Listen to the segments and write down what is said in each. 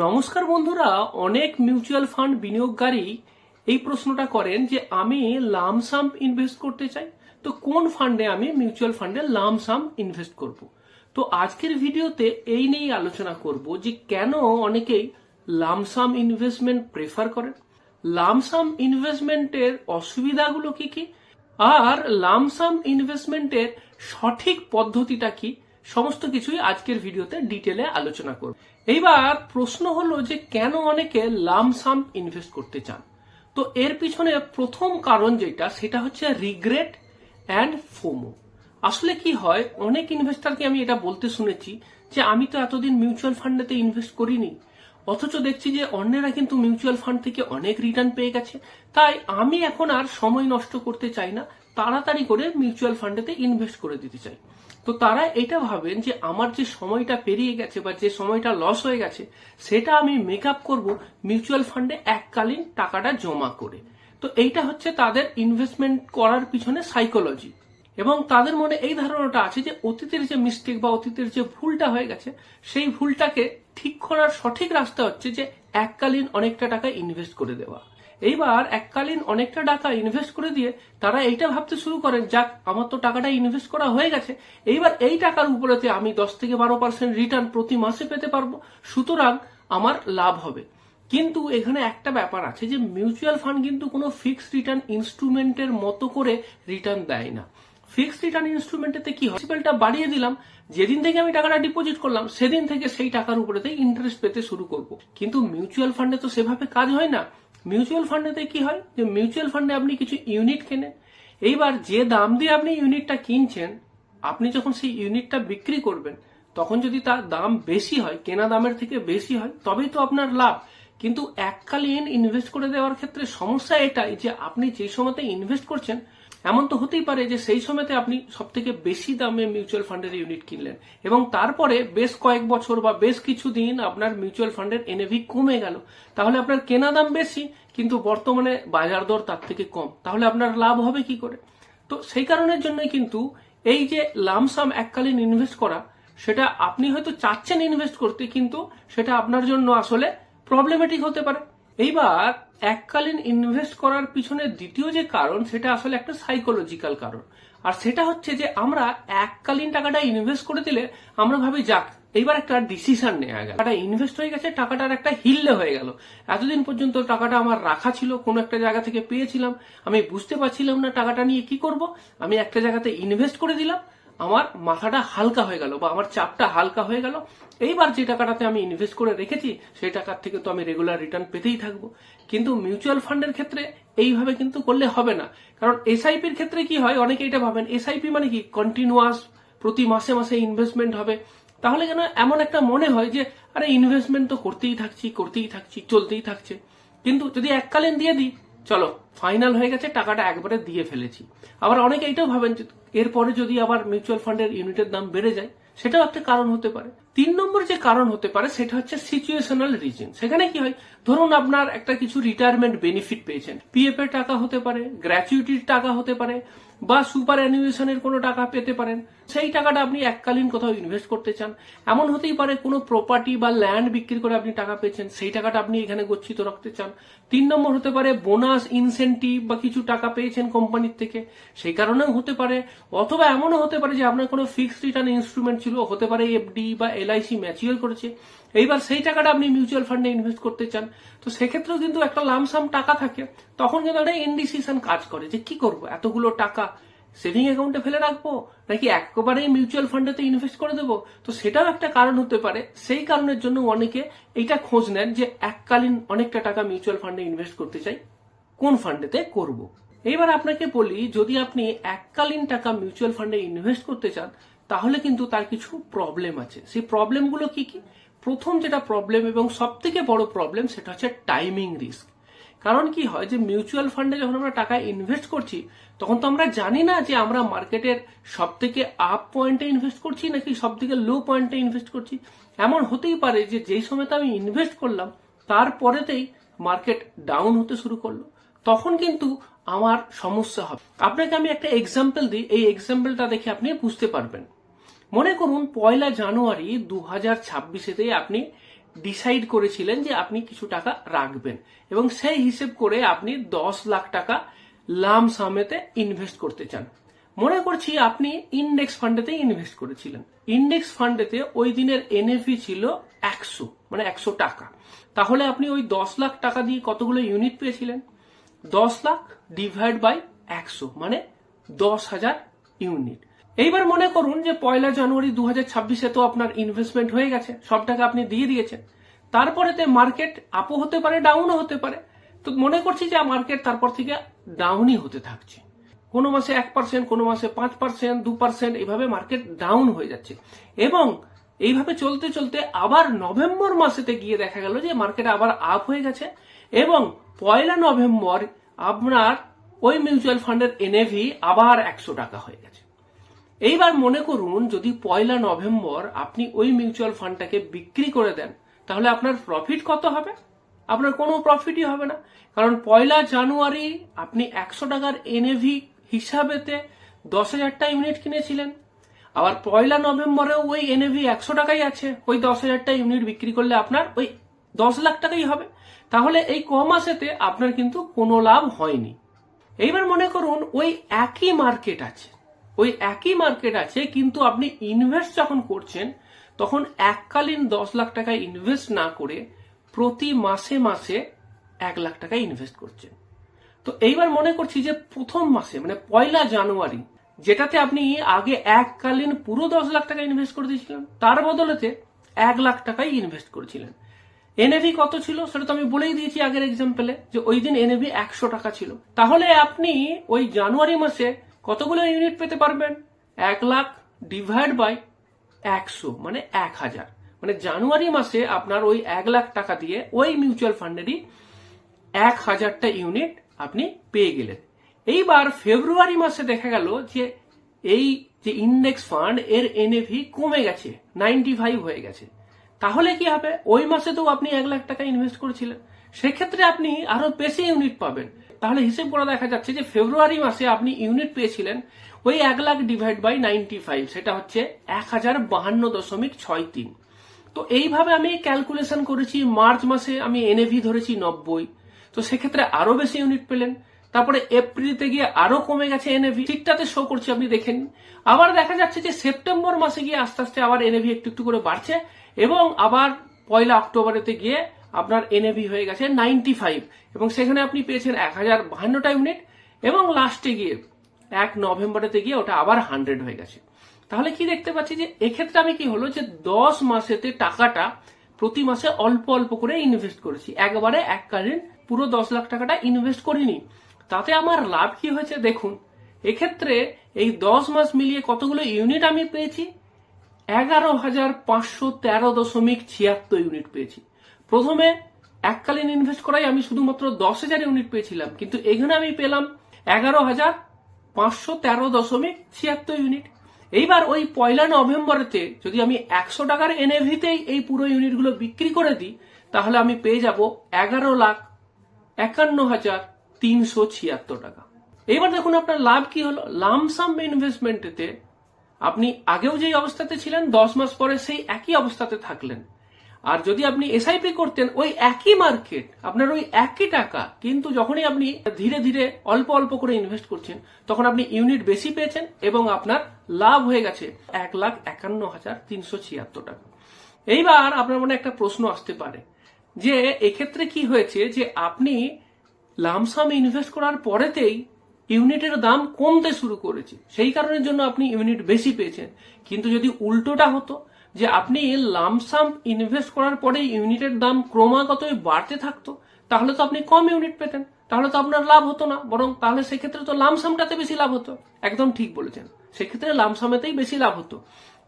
নমস্কার বন্ধুরা, অনেক মিউচুয়াল ফান্ড বিনিয়োগকারী এই প্রশ্নটা করেন যে আমি লামসাম ইনভেস্ট করতে চাই, তো কোন ফান্ডে আমি মিউচুয়াল ফান্ডে লামসাম ইনভেস্ট করব। তো আজকের ভিডিওতে এই নিয়ে আলোচনা করব যে কেন অনেকেই লামসাম ইনভেস্টমেন্ট প্রেফার করেন, লামসাম ইনভেস্টমেন্টের অসুবিধাগুলো কি কি, আর লামসাম ইনভেস্টমেন্টের সঠিক পদ্ধতিটা কি, সমস্ত কিছুই আজকের ভিডিওতে ডিটেলে আলোচনা করব। এইবার প্রশ্ন হলো যে কেন অনেকে লামসাম ইনভেস্ট করতে চান। তো এর পিছনে প্রথম কারণ যেটা, সেটা হচ্ছে রিগ্রেট অ্যান্ড ফোমো। আসলে কি হয়, অনেক ইনভেস্টরকে আমি এটা বলতে শুনেছি যে আমি তো এতদিন মিউচুয়াল ফান্ডেতে ইনভেস্ট করিনি, অথচ দেখছি যে অন্যেরা কিন্তু মিউচুয়াল ফান্ড থেকে অনেক রিটার্ন পেয়ে গেছে, তাই আমি এখন আর সময় নষ্ট করতে চাই না, তাড়াতাড়ি করে মিউচুয়াল ফান্ডেতে ইনভেস্ট করে দিতে চাই। তো তারা এটা ভাবেন যে আমার যে সময়টা পেরিয়ে গেছে বা যে সময়টা লস হয়ে গেছে সেটা আমি মেকআপ করব মিউচুয়াল ফান্ডে এককালীন টাকাটা জমা করে। তো এইটা হচ্ছে তাদের ইনভেস্টমেন্ট করার পিছনে সাইকোলজি, এবং তাদের মনে এই ধারণাটা আছে যে অতীতের যে মিস্টেক বা অতীতের যে ভুলটা হয়ে গেছে সেই ভুলটাকে ঠিক করার সঠিক রাস্তা হচ্ছে যে এককালীন অনেকটা টাকা ইনভেস্ট করে দেওয়া। এইবার এককালীন অনেকটা টাকা ইনভেস্ট করে দিয়ে তারা এইটা ভাবতে শুরু করেন, যাক আমার তো টাকাটা ইনভেস্ট করা হয়ে গেছে, এইবার এই টাকার উপরেতে আমি 10-12% রিটার্ন প্রতি মাসে পেতে পারবো, সুতরাং আমার লাভ হবে। কিন্তু এখানে একটা ব্যাপার আছে যে মিউচুয়াল ফান্ড কিন্তু কোনো ফিক্সড রিটার্ন ইনস্ট্রুমেন্টের মতো করে রিটার্ন দেয় না। ফিক্সড রিটার্ন ইনস্ট্রুমেন্টেতে কি হয়, প্রিন্সিপালটা বাড়িয়ে দিলাম, যেদিন থেকে আমি টাকাটা ডিপোজিট করলাম সেদিন থেকে সেই টাকার উপরেতে ইন্টারেস্ট পেতে শুরু করব। কিন্তু মিউচুয়াল ফান্ডে তো সেভাবে কাজ হয় না। মিউচুয়াল ফান্ডেতে কি হয় যে মিউচুয়াল ফান্ডে আপনি কিছু ইউনিট কেনেন, এইবার যে দাম দিয়ে আপনি ইউনিটটা কিনছেন, আপনি যখন সেই ইউনিটটা বিক্রি করবেন তখন যদি তার দাম বেশি হয়, কেনা দামের থেকে বেশি হয়, তবেই তো আপনার লাভ। কিন্তু এককালীন ইনভেস্ট করে দেওয়ার ক্ষেত্রে সমস্যা এটাই যে আপনি যে সময়তে ইনভেস্ট করছেন এমন তো হতেই পারে যে সেই সময়তে আপনি সব থেকে বেশি দামে মিউচুয়াল ফান্ডের ইউনিট কিনলেন এবং তারপরে বেশ কয়েক বছর বা বেশ কিছু দিন আপনার মিউচুয়াল ফান্ডের এনএভি কমে গেল, তাহলে আপনার কেনা দাম বেশি কিন্তু বর্তমানে বাজার দর তার থেকে কম, তাহলে আপনার লাভ হবে কি করে? তো সেই কারণের জন্যই কিন্তু এই যে লামসাম এককালীন ইনভেস্ট করা, সেটা আপনি হয়তো চাচ্ছেন ইনভেস্ট করতে, কিন্তু সেটা আপনার জন্য আসলে প্রবলেমেটিক হতে পারে। এইবার এককালীন ইনভেস্ট করার পিছনে দ্বিতীয় যে কারণ, সেটা আসলে একটা সাইকোলজিক্যাল কারণ, আর সেটা হচ্ছে যে আমরা এককালীন টাকাটা ইনভেস্ট করে দিলে আমরা ভাবি যাক এইবার একটা ডিসিশন নেওয়া গেল, টাকাটা ইনভেস্ট হয়ে গেছে, টাকাটার একটা হিললে হয়ে গেল। এতদিন পর্যন্ত টাকাটা আমার রাখা ছিল, কোনো একটা জায়গা থেকে পেয়েছিলাম, আমি বুঝতে পারছিলাম না টাকাটা নিয়ে কি করব, আমি একটা জায়গাতে ইনভেস্ট করে দিলাম, আমার মাথাটা হালকা হয়ে গেল বা আমার চাপটা হালকা হয়ে গেল। এইবার যে টাকাটাতে আমি ইনভেস্ট করে রেখেছি সেই টাকার থেকে তো আমি রেগুলার রিটার্ন পেতেই থাকবো। কিন্তু মিউচুয়াল ফান্ডের ক্ষেত্রে এইভাবে কিন্তু করলে হবে না, কারণ এসআইপির ক্ষেত্রে কি হয়, অনেকে এটা ভাবেন এসআইপি মানে কি কন্টিনিউয়াস প্রতি মাসে মাসে ইনভেস্টমেন্ট হবে, তাহলে কেন এমন একটা মনে হয় যে আরে ইনভেস্টমেন্ট তো করতেই থাকছি চলতেই থাকছে। কিন্তু যদি এককালীন দিয়ে দিই, চলো ফাইনাল হয়ে গেছে, টাকাটা একবারে দিয়ে ফেলেছি। আবার অনেকে এটাও ভাবেন এরপরে যদি আবার মিউচুয়াল ফান্ডের ইউনিটের দাম বেড়ে যায়, সেটাও একটা কারণ হতে পারে। 3 নম্বর যে কারণ হতে পারে সেটা হচ্ছে সিচুয়েশনাল রিজন। সেখানে কি হয়, ধরুন আপনার একটা কিছু রিটায়ারমেন্ট বেনিফিট পেয়েছেন, পিএফ এর টাকা হতে পারে, গ্র্যাচুইটির টাকা হতে পারে, বা সুপার অ্যানুয়েশনের কোনো টাকা পেতে পারেন, সেই টাকাটা আপনি এককালীন কোথাও ইনভেস্ট করতে চান। এমন হতেই পারে কোনো প্রপার্টি বা ল্যান্ড বিক্রি করে আপনি টাকা পেয়েছেন, সেই টাকাটা আপনি এখানে গচ্ছিত রাখতে চান। 3 নম্বর হতে পারে বোনাস, ইনসেন্টিভ বা কিছু টাকা পেয়েছেন কোম্পানির থেকে, সেই কারণেও হতে পারে। অথবা এমনও হতে পারে যে আপনার কোনো ফিক্সড রিটার্ন ইনস্ট্রুমেন্ট ছিল, হতে পারে এফডি বা এলআইসি ম্যাচিওর করেছে, এইবার সেই টাকাটা আপনি মিউচুয়াল ফান্ডে ইনভেস্ট করতে চান। তো সেক্ষেত্রেও কিন্তু একটা লামসাম টাকা থাকে, তখন কিন্তু একটা ইনডিসিশন কাজ করে যে কি করব, এতগুলো টাকা সেভিং অ্যাকাউন্টে ফেলে রাখবো নাকি একেবারেই মিউচুয়াল ফান্ডেতে ইনভেস্ট করে দেবো। তো সেটাও একটা কারণ হতে পারে। সেই কারণের জন্য অনেকে এইটা খোঁজ নেন যে এককালীন অনেকটা টাকা মিউচুয়াল ফান্ডে ইনভেস্ট করতে চাই, কোন ফান্ডেতে করব। এইবার আপনাকে বলি, যদি আপনি এককালীন টাকা মিউচুয়াল ফান্ডে ইনভেস্ট করতে চান তাহলে কিন্তু তার কিছু প্রবলেম আছে। সেই প্রবলেমগুলো কি কি? প্রথম যেটা প্রবলেম এবং সব থেকে বড় প্রবলেম, সেটা হচ্ছে টাইমিং রিস্ক। কারণ কি হয় যে মিউচুয়াল ফান্ডে যখন আমরা টাকা ইনভেস্ট করছি তখন তো আমরা জানি না যে আমরা মার্কেটের সব থেকে আপ পয়েন্টে ইনভেস্ট করছি নাকি সব থেকে লো পয়েন্টে ইনভেস্ট করছি। এমন হতেই পারে যে যেই সময়তে আমি ইনভেস্ট করলাম তারপরেতেই মার্কেট ডাউন হতে শুরু করলো, তখন কিন্তু আমার সমস্যা হবে। আপনাকে আমি একটা এক্সাম্পল দিই, এই এক্সাম্পলটা দেখে আপনি বুঝতে পারবেন। মনে করুন 1 জানুয়ারি 2026-তে আপনি ডিসাইড করেছিলেন যে আপনি কিছু টাকা রাখবেন এবং সেই হিসেব করে আপনি 10 লাখ টাকা লামসামেতে ইনভেস্ট করতে চান। মনে করছি আপনি ইন্ডেক্স ফান্ডেতে ইনভেস্ট করেছিলেন। ইন্ডেক্স ফান্ডেতে ওই দিনের এনএভি ছিল 100, মানে 100 টাকা। তাহলে আপনি ওই 10 লাখ টাকা দিয়ে কতগুলো ইউনিট পেয়েছিলেন? 10 লাখ ডিভাইড বাই 100 মানে 10,000 ইউনিট। এইবার মনে করুন যে 1 জানুয়ারি 2026-এ তো আপনার ইনভেস্টমেন্ট হয়ে গেছে, সব টাকা আপনি দিয়ে দিয়েছেন। তারপরেতে মার্কেট আপও হতে পারে, ডাউনও হতে পারে। তো মনে করছি যে মার্কেট তারপর থেকে ডাউনই হতে থাকছে। কোনো মাসে 1%, কোনো মাসে 5%, 2%, এইভাবে মার্কেট ডাউন হয়ে যাচ্ছে। এবং এইভাবে চলতে চলতে আবার নভেম্বর মাসেতে গিয়ে দেখা গেল যে মার্কেট আবার আপ হয়ে গেছে এবং 1 নভেম্বর আপনার ওই মিউচুয়াল ফান্ডের এনএভি আবার 100 টাকা হয়ে গেছে। এইবার মনে করুন যদি 1 নভেম্বর আপনি ওই মিউচুয়াল ফান্ডটাকে বিক্রি করে দেন, তাহলে আপনার প্রফিট কত হবে? আপনার কোনো প্রফিটই হবে না, কারণ 1 জানুয়ারি আপনি 100 টাকার এনএভি হিসাবেতে 10,000টা ইউনিট কিনেছিলেন। আবার 1 নভেম্বরেও ওই এনএভি 100 টাকাই আছে, ওই 10,000টা ইউনিট বিক্রি করলে আপনার ওই 10 লাখ টাকাই হবে। তাহলে এই মাসেতে আপনার কিন্তু কোনো লাভ হয়নি। এইবার মনে করুন ওই একই মার্কেট আছে, কিন্তু আপনি ইনভেস্ট যখন করছেন তখন এককালীন 10 লাখ টাকা ইনভেস্ট না করে প্রতি মাসে মাসে 1 লাখ টাকা ইনভেস্ট করছেন। তো এইবার মনে করছি যে প্রথম মাসে মানে 1 জানুয়ারি যেটাতে আপনি আগে এককালীন পুরো 10 লাখ টাকা ইনভেস্ট করে দিয়েছিলেন, তার বদলেতে 1 লাখ টাকাই ইনভেস্ট করেছিলেন। এনএভি কত ছিল সেটা তো আমি বলেই দিয়েছি আগের এক্সাম্পলে, যে ওই দিন এনএভি 100 টাকা ছিল। তাহলে আপনি ওই জানুয়ারি মাসে কতগুলো ইউনিট পেতে পারবেন? 1 লাখ ডিভাইড বাই 100 মানে 1000। মানে জানুয়ারি মাসে আপনার ওই 1 লাখ টাকা দিয়ে ওই মিউচুয়াল ফান্ডেরই 1000টা ইউনিট আপনি পেয়ে গেলেন। এইবার ফেব্রুয়ারি মাসে দেখা গেল যে এই যে ইন্ডেক্স ফান্ড এর এনএভি কমে গেছে, 95 হয়ে গেছে। তাহলে কি হবে? ওই মাসে তো আপনি 1 লাখ টাকা ইনভেস্ট করেছিলেন, সেক্ষেত্রে আপনি আরো বেশি ইউনিট পাবেন। তাহলে হিসেব করে দেখা যাচ্ছে যে ফেব্রুয়ারি মাসে আপনি ইউনিট পেয়েছিলেন ওই 1 লাখ ডিভাইড বাই 95, সেটা হচ্ছে 1052.63। তো এইভাবে আমি ক্যালকুলেশন করেছি। মার্চ মাসে আমি এনএভি ধরেছি 90, তো সেক্ষেত্রে আরো বেশি ইউনিট পেলেন। তারপরে এপ্রিলতে গিয়ে আরো কমে গেছে এনএভি, ঠিকঠাক শো করছি আপনি দেখেন। আবার দেখা যাচ্ছে যে সেপ্টেম্বর মাসে গিয়ে আস্তে আস্তে আবার এনএভি একটু একটু করে বাড়ছে এবং আবার 1 অক্টোবরেতে গিয়ে আপনার এনএভি হয়ে গেছে 95 এবং সেখানে আপনি পেয়েছেন 1052টা ইউনিট এবং লাস্টে গিয়ে 1 নভেম্বরেতে গিয়ে ওটা আবার 100 হয়ে গেছে। তাহলে কি দেখতে পাচ্ছি যে এক্ষেত্রে আমি কি হলো যে 10 মাসেতে টাকাটা প্রতি মাসে অল্প অল্প করে ইনভেস্ট করেছি, একবারে এককালীন পুরো 10 লাখ টাকাটা ইনভেস্ট করিনি। তাতে আমার লাভ কি হয়েছে দেখুন। এক্ষেত্রে এই 10 মাস মিলিয়ে কতগুলো ইউনিট আমি পেয়েছি? 11,513.76 ইউনিট পেয়েছি। প্রথমে এককালীন ইনভেস্ট করাই আমি শুধুমাত্র 10,000 ইউনিট পেয়েছিলাম, কিন্তু এখানে আমি পেলাম 11,513.76 ইউনিট। এইবার ওই 1 নভেম্বরেতে যদি আমি 100 টাকার এনএভিতেই এই পুরো ইউনিটগুলো বিক্রি করে দিই, তাহলে আমি পেয়ে যাব 11,51,376 টাকা। এইবার দেখুন আপনার লাভ কি হলো। লামসাম ইনভেস্টমেন্টেতে আপনি আগেও যেই অবস্থাতে ছিলেন 10 মাস পরে সেই একই অবস্থাতে থাকলেন। আর যদি আপনি এসআইপি করতেন ওই একই মার্কেট, আপনার ওই একই টাকা, কিন্তু যখনই আপনি ধীরে ধীরে অল্প অল্প করে ইনভেস্ট করছেন তখন আপনি ইউনিট বেশি পেয়েছেন এবং আপনার লাভ হয়ে গেছে 1,51,376 টাকা। এইবার আপনার মনে একটা প্রশ্ন আসতে পারে যে এক্ষেত্রে কি হয়েছে যে আপনি লামসাম ইনভেস্ট করার পরেতেই ইউনিটের দাম কমতে শুরু করেছে, সেই কারণের জন্য আপনি ইউনিট বেশি পেয়েছেন। কিন্তু যদি উল্টোটা হতো যে আপনি লামসাম ইনভেস্ট করার পরে ইউনিটের দাম ক্রমাগতই বাড়তে থাকতো, তাহলে তো আপনি কম ইউনিট পেতেন, তাহলে তো আপনার লাভ হতো না, বরং তাহলে সেক্ষেত্রে তো লামসামটাতে বেশি লাভ হতো। একদম ঠিক বলেছেন, সেক্ষেত্রে লামসামেতেই বেশি লাভ হতো।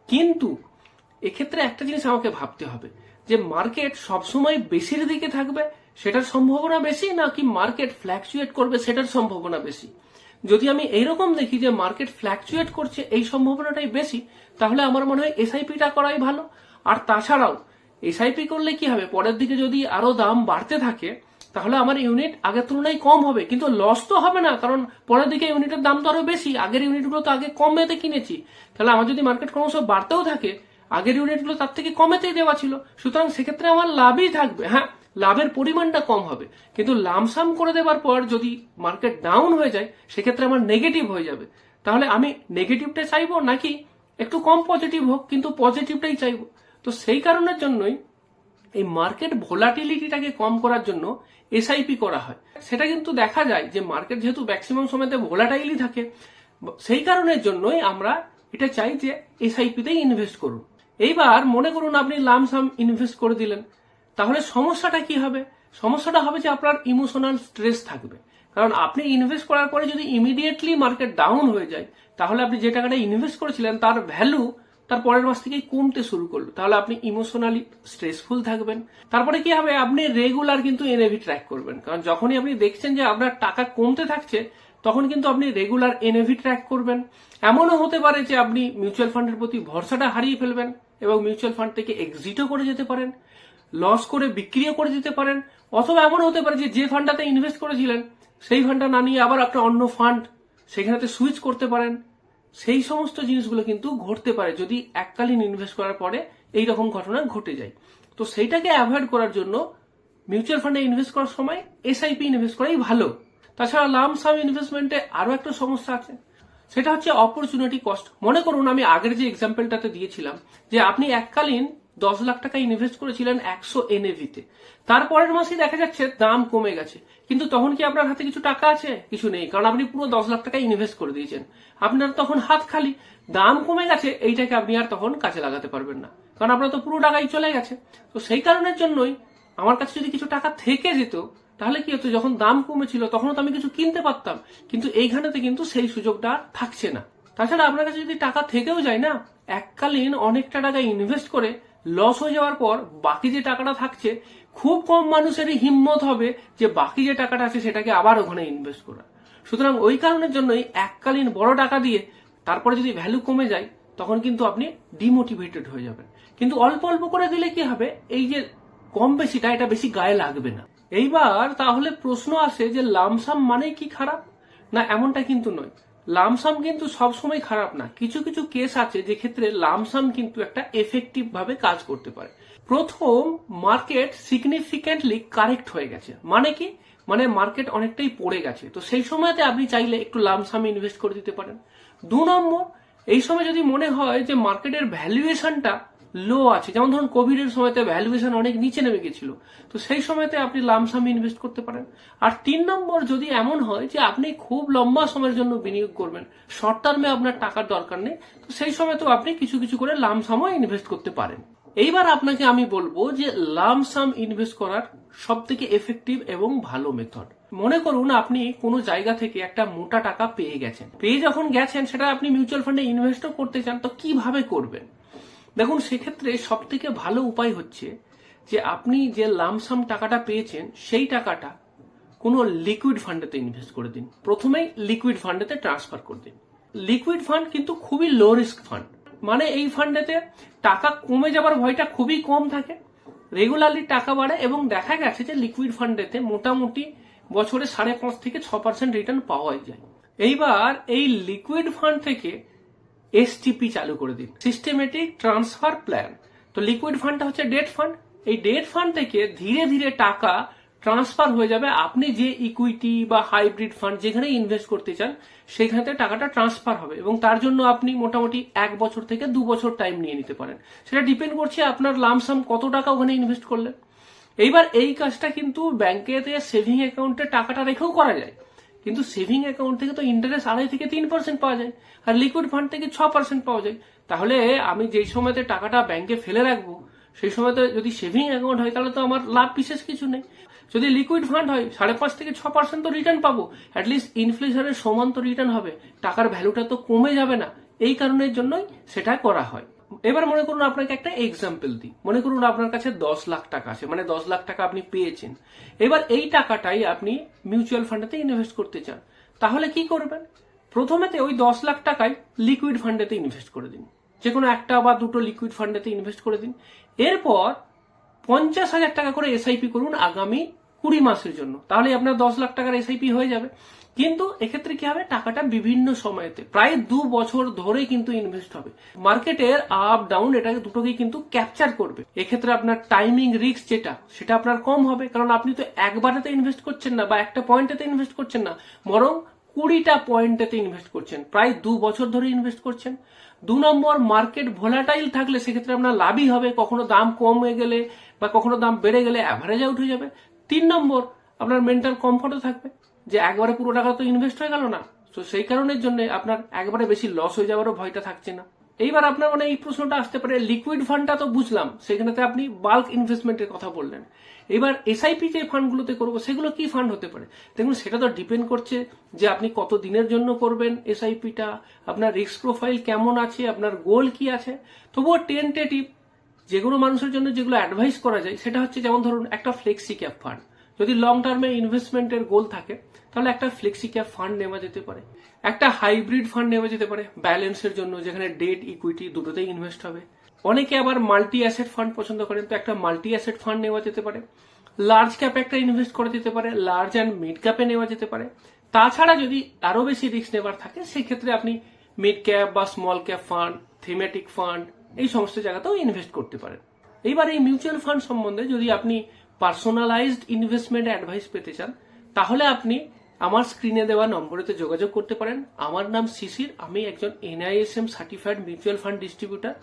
কিন্তু এক্ষেত্রে একটা জিনিস আমাকে ভাবতে হবে যে মার্কেট সবসময় বেশির দিকে থাকবে সেটার সম্ভাবনা বেশি, নাকি মার্কেট ফ্ল্যাকচুয়েট করবে সেটার সম্ভাবনা বেশি। যদি আমি এইরকম দেখি যে মার্কেট ফ্ল্যাকচুয়েট করছে এই সম্ভাবনাটাই বেশি, তাহলে আমার মনে হয় এসআইপিটা করাই ভালো। আর তাছাড়াও এসআইপি করলে কি হবে, পরের দিকে যদি আরো দাম বাড়তে থাকে তাহলে আমার ইউনিট আগের তুলনায় কম হবে, কিন্তু লস তো হবে না, কারণ পরের দিকে ইউনিটের দাম তো আরো বেশি, আগের ইউনিটগুলো তো আগে কম মেতে কিনেছি। তাহলে আমার যদি মার্কেট ক্রমশ বাড়তেও থাকে আগের ইউনিটগুলো তার থেকে কমেতেই দেওয়া ছিল, সুতরাং সেক্ষেত্রে আমার লাভই থাকবে। হ্যাঁ, লাভের পরিমাণটা কম হবে, কিন্তু লামসাম করে দেওয়ার পর যদি মার্কেট ডাউন হয়ে যায় সেক্ষেত্রে আমার নেগেটিভ হয়ে যাবে। তাহলে আমি নেগেটিভটা চাইবো নাকি একটু কম পজিটিভ হোক কিন্তু পজিটিভটাই চাইবো? তো সেই কারণের জন্যই এই মার্কেট ভোলাটিলিটিটাকে কম করার জন্য এসআইপি করা হয়। সেটা কিন্তু দেখা যায় যে মার্কেট যেহেতু ম্যাক্সিমাম সময়তে ভোলাটাইলই থাকে, সেই কারণের জন্যই আমরা এটা চাই যে এসআইপিতেই ইনভেস্ট করুন। এইবার মনে করুন আপনি লামসাম ইনভেস্ট করে দিলেন, তাহলে সমস্যাটা কি হবে? সমস্যাটা হবে যে আপনার ইমোশনাল স্ট্রেস থাকবে। কারণ আপনি ইনভেস্ট করার পরে যদি ইমিডিয়েটলি মার্কেট ডাউন হয়ে যায়, তাহলে আপনি যে টাকাটা ইনভেস্ট করেছিলেন তার ভ্যালু তার পরের মাস থেকেই কমতে শুরু করলো, তাহলে আপনি ইমোশনালি স্ট্রেসফুল থাকবেন। তারপরে কি হবে? আপনি রেগুলার কিন্তু এনএভি ট্র্যাক করবেন, কারণ যখনই আপনি দেখছেন যে আপনার টাকা কমতে থাকছে তখন কিন্তু আপনি রেগুলার এনএভি ট্র্যাক করবেন। এমনও হতে পারে যে আপনি মিউচুয়াল ফান্ডের প্রতি ভরসাটা হারিয়ে ফেলবেন এবং মিউচুয়াল ফান্ড থেকে এক্সিটও করে যেতে পারেন, লস করে বিক্রিও করে দিতে পারেন। অথবা এমন হতে পারে যে ফান্ডটাতে ইনভেস্ট করেছিলেন সেই ফান্ডটা না নিয়ে আবার একটা অন্য ফান্ড সেখানেতে সুইচ করতে পারেন। সেই সমস্ত জিনিসগুলো কিন্তু ঘটতে পারে যদি এককালীন ইনভেস্ট করার পরে এই রকম ঘটনা ঘটে যায়। তো সেইটাকে অ্যাভয়েড করার জন্য মিউচুয়াল ফান্ডে ইনভেস্ট করার সময় এসআইপি ইনভেস্ট করাই ভালো। তাছাড়া লামসাম ইনভেস্টমেন্টে আরো একটা সমস্যা আছে, সেটা হচ্ছে অপরচুনিটি কস্ট। মনে করুন আমি আগের যে এক্সাম্পলটাতে দিয়েছিলাম যে আপনি এককালীন 10 লাখ টাকা ইনভেস্ট করেছিলেন 100 এনএভিতে, তারপরের মাসে দেখা যাচ্ছে দাম কমে গেছে, কিন্তু তখন কি আপনার হাতে কিছু টাকা আছে? কিছু নেই, কারণ আপনি পুরো 10 লাখ টাকা ইনভেস্ট করে দিয়েছেন। আপনার তখন হাত খালি, দাম কমে গেছে, এইটাকে আপনি আর তখন কাজে লাগাতে পারবেন না, কারণ আপনার তো পুরো টাকাই চলে গেছে। তো সেই কারণের জন্যই আমার কাছে যদি কিছু টাকা থেকে যেত তাহলে কি হতো, যখন দাম কমেছিল তখন তো আমি কিছু কিনতে পারতাম, কিন্তু এইখানেতে কিন্তু সেই সুযোগটা আর থাকছে না। তাছাড়া আপনার কাছে যদি টাকা থেকেও যায় না, এককালীন অনেকটা টাকা ইনভেস্ট করে লস হয়ে যাওয়ার পর বাকি যে টাকাটা থাকছে, খুব কম মানুষেরই হিম্মত হবে যে বাকি যে টাকাটা আছে সেটাকে আবার ওখানে ইনভেস্ট করা। সুতরাং ওই কারণের জন্যই এককালীন বড় টাকা দিয়ে তারপরে যদি ভ্যালু কমে যায় তখন কিন্তু আপনি ডিমোটিভেটেড হয়ে যাবেন। কিন্তু অল্প অল্প করে দিলে কি হবে, এই যে কম বেশিটা এটা বেশি গায়ে লাগবে না। এইবার তাহলে প্রশ্ন আসে যে লামসাম মানে কি খারাপ? না, এমনটা কিন্তু নয়। লামসাম কিন্তু সবসময় খারাপ না। কিছু কিছু কেস আছে যে ক্ষেত্রে লামসাম কিন্তু একটা এফেক্টিভ ভাবে কাজ করতে পারে। প্রথম, মার্কেট সিগনিফিক্যান্টলি কারেক্ট হয়ে গেছে, মানে কি, মানে মার্কেট অনেকটাই পড়ে গেছে, তো সেই সময়তে আপনি চাইলে একটু লামসাম ইনভেস্ট করে দিতে পারেন। 2 নম্বর, এই সময় যদি মনে হয় যে মার্কেটের ভ্যালুয়েশনটা লো আছে, যেমন ধরুন কোভিড এর সময়তে ভ্যালুয়েশন অনেক নিচে নেমে গেছিল, তো সেই সময়তে আপনি লামসাম ইনভেস্ট করতে পারেন। আর 3 নম্বর, যদি এমন হয় যে আপনি খুব লম্বা সময়ের জন্য বিনিয়োগ করবেন, শর্ট টার্মে আপনার টাকার দরকার নেই, তো সেই সময় তো আপনি কিছু কিছু করে লামসামও ইনভেস্ট করতে পারেন। এইবার আপনাকে আমি বলবো যে লামসাম ইনভেস্ট করার সব থেকে এফেক্টিভ এবং ভালো মেথড। মনে করুন আপনি কোনো জায়গা থেকে একটা মোটা টাকা পেয়ে গেছেন, পেয়ে যখন গেছেন সেটা আপনি মিউচুয়াল ফান্ডে ইনভেস্টও করতে চান, তো কিভাবে করবেন? দেখুন, সেক্ষেত্রে সব থেকে ভালো উপায় হচ্ছে যে আপনি যে লামসাম টাকাটা পেয়েছেন সেই টাকাটা কোনো লিকুইড ফান্ডেতে ইনভেস্ট করে দিন। প্রথমেই লিকুইড ফান্ডেতে ট্রান্সফার করে দিন। লিকুইড ফান্ড কিন্তু খুবই লো রিস্ক ফান্ড, মানে এই ফান্ডেতে টাকা কমে যাবার ভয়টা খুবই কম থাকে, রেগুলারলি টাকা বাড়ে, এবং দেখা গেছে যে লিকুইড ফান্ডেতে মোটামুটি বছরে 5.5 থেকে 6% রিটার্ন পাওয়া যায়। এইবার এই লিকুইড ফান্ড থেকে এসটিপি চালু করে দিন, সিস্টেমেটিক ট্রান্সফার প্ল্যান। তো লিকুইড ফান্ডটা হচ্ছে ডেট ফান্ড, এই ডেট ফান্ড থেকে ধীরে ধীরে টাকা ট্রান্সফার হয়ে যাবে, আপনি যে ইকুইটি বা হাইব্রিড ফান্ড যেখানে ইনভেস্ট করতে চান সেখানে টাকাটা ট্রান্সফার হবে, এবং তার জন্য আপনি মোটামুটি 1 বছর থেকে 2 বছর টাইম নিয়ে নিতে পারেন। সেটা ডিপেন্ড করছে আপনার লামসাম কত টাকা ওখানে ইনভেস্ট করলেন। এইবার এই কাজটা কিন্তু ব্যাংকেতে সেভিং অ্যাকাউন্টে টাকাটা রেখেও করা যায়, কিন্তু সেভিং অ্যাকাউন্ট থেকে তো ইন্টারেস্ট 2.5 থেকে 3% পাওয়া যায়, আর লিকুইড ফান্ড থেকে 6% পাওয়া যায়। তাহলে আমি যেই সময়তে টাকাটা ব্যাংকে ফেলে রাখবো সেই সময়তে যদি সেভিং অ্যাকাউন্ট হয় তাহলে তো আমার লাভ বিশেষ কিছু নেই। যদি লিকুইড ফান্ড হয় 5.5 থেকে 6% তো রিটার্ন পাবো, অ্যাটলিস্ট ইনফ্লেশনের সমান তো রিটার্ন হবে, টাকার ভ্যালুটা তো কমে যাবে না। এই কারণের জন্যই সেটা করা হয়। এবার মনে করুন আপনাকে একটা এক্সাম্পল দিই, মনে করুন আপনার কাছে 10 লাখ টাকা আছে, মানে 10 লাখ টাকা আপনি পেয়েছেন। এবার এই টাকাটাই আপনি মিউচুয়াল ফান্ডেতে ইনভেস্ট করতে চান, তাহলে কি করবেন? প্রথমেতে ওই 10 লাখ টাকায় লিকুইড ফান্ডেতে ইনভেস্ট করে দিন, যে কোনো একটা বা দুটো লিকুইড ফান্ডেতে ইনভেস্ট করে দিন। এরপর 50,000 টাকা করে এসআইপি করুন আগামী 20 মাসের জন্য, তাহলে আপনার 10 লাখ টাকার এসআইপি হয়ে যাবে। কিন্তু এক্ষেত্রে কি হবে, টাকাটা বিভিন্ন সময়তে প্রায় 2 বছর ধরে কিন্তু ইনভেস্ট হবে। মার্কেটের আপ ডাউন এটাকে দুটোকেই কিন্তু ক্যাপচার করবে। এক্ষেত্রে আপনার টাইমিং রিস্ক সেটা আপনার কম হবে, কারণ আপনি তো একবারেতে ইনভেস্ট করছেন না বা একটা পয়েন্টেতে ইনভেস্ট করছেন না, বরং 20টা পয়েন্টেতে ইনভেস্ট করছেন, প্রায় 2 বছর ধরে ইনভেস্ট করছেন। 2 নম্বর, মার্কেট ভোলাটাইল থাকলে সেক্ষেত্রে আপনার লাভই হবে, কখনো দাম কমে গেলে বা কখনো দাম বেড়ে গেলে অ্যাভারেজ আউট হয়ে যাবে। 3 নম্বর, আপনার মেন্টাল কমফর্টও থাকবে, যে একবারে পুরো টাকা তো ইনভেস্ট হয়ে গেল না, তো সেই কারণের জন্য আপনার একবারে বেশি লস হয়ে যাওয়ারও ভয়টা থাকছে না। এইবার আপনার মানে এই প্রশ্নটা আসতে পারে, লিকুইড ফান্ডটা তো বুঝলাম, সেখানেতে আপনি বাল্ক ইনভেস্টমেন্টের কথা বললেন, এবার এসআইপি যে ফান্ডগুলোতে করবো সেগুলো কি ফান্ড হতে পারে? দেখুন, সেটা তো ডিপেন্ড করছে যে আপনি কত দিনের জন্য করবেন এসআইপিটা, আপনার রিস্ক প্রোফাইল কেমন আছে, আপনার গোল কি আছে। তবুও টেন্টেটিভ যেগুলো মানুষের জন্য যেগুলো অ্যাডভাইস করা যায় সেটা হচ্ছে, যেমন ধরুন একটা ফ্লেক্সি ক্যাপ ফান্ড, যদি লং টার্মে ইনভেস্টমেন্টের গোল থাকে তাহলে একটা ফ্লেক্সি ক্যাপ ফান্ড নেওয়া যেতে পারে। একটা হাইব্রিড ফান্ড নেওয়া যেতে পারে ব্যালেন্সের জন্য, যেখানে ডেট ইকুইটি দুটোতেই ইনভেস্ট হবে। অনেকে আবার মাল্টি অ্যাসেট ফান্ড পছন্দ করেন, তো একটা মাল্টি অ্যাসেট ফান্ড নেওয়া যেতে পারে। লার্জ ক্যাপে একটা ইনভেস্ট করা যেতে পারে, লার্জ অ্যান্ড মিড ক্যাপে নেওয়া যেতে পারে। তাছাড়া যদি আরো বেশি রিস্ক নেবার থাকে সেক্ষেত্রে আপনি মিড ক্যাপ বা small cap fund, thematic fund, এই সমস্ত জায়গাতেও ইনভেস্ট করতে পারেন। এইবার এই মিউচুয়াল ফান্ড সম্বন্ধে যদি আপনি পার্সোনালাইজড ইনভেস্টমেন্ট অ্যাডভাইস পেতে চান, তাহলে আপনি আমার স্ক্রিনে দেওয়া নম্বরেতে যোগাযোগ করতে পারেন। আমার নাম শিশির, আমি একজন NISM certified mutual fund distributor.